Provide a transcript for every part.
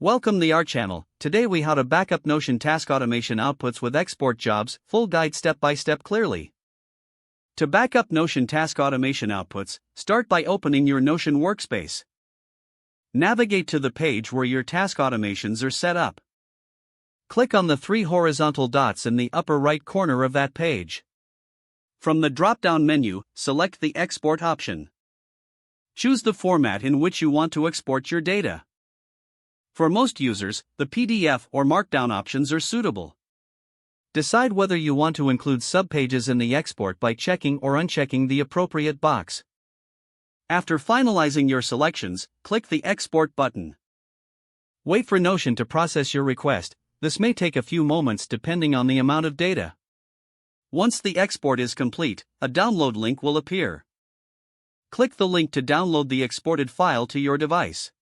Welcome to our channel. Today we how to backup Notion task automation outputs with export jobs, full guide step by step clearly. To backup Notion task automation outputs, start by opening your Notion workspace. Navigate to the page where your task automations are set up. Click on the three horizontal dots in the upper right corner of that page. From the drop-down menu, select the Export option. Choose the format in which you want to export your data. For most users, the PDF or Markdown options are suitable. Decide whether you want to include subpages in the export by checking or unchecking the appropriate box. After finalizing your selections, click the Export button. Wait for Notion to process your request. This may take a few moments depending on the amount of data. Once the export is complete, a download link will appear. Click the link to download the exported file to your device.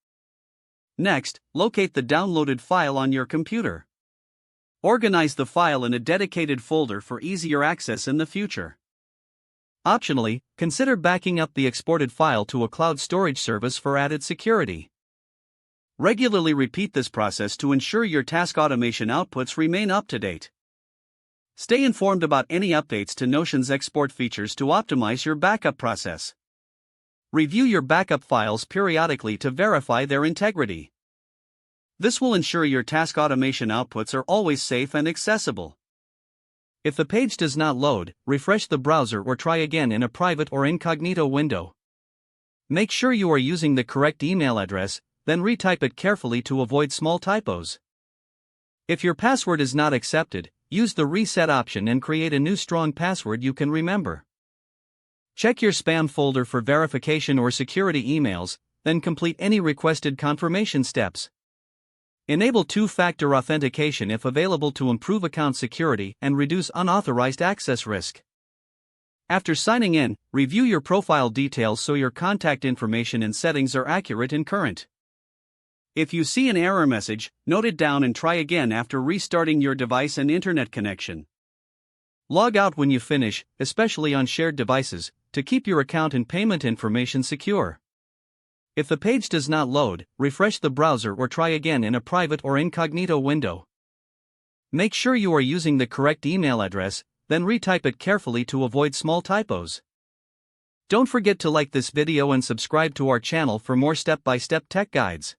Next, locate the downloaded file on your computer. Organize the file in a dedicated folder for easier access in the future. Optionally, consider backing up the exported file to a cloud storage service for added security. Regularly repeat this process to ensure your task automation outputs remain up to date. Stay informed about any updates to Notion's export features to optimize your backup process. Review your backup files periodically to verify their integrity. This will ensure your task automation outputs are always safe and accessible. If the page does not load, refresh the browser or try again in a private or incognito window. Make sure you are using the correct email address, then retype it carefully to avoid small typos. If your password is not accepted, use the reset option and create a new strong password you can remember. Check your spam folder for verification or security emails, then complete any requested confirmation steps. Enable two-factor authentication if available to improve account security and reduce unauthorized access risk. After signing in, review your profile details so your contact information and settings are accurate and current. If you see an error message, note it down and try again after restarting your device and internet connection. Log out when you finish, especially on shared devices, to keep your account and payment information secure. If the page does not load, refresh the browser or try again in a private or incognito window. Make sure you are using the correct email address, then retype it carefully to avoid small typos. Don't forget to like this video and subscribe to our channel for more step-by-step tech guides.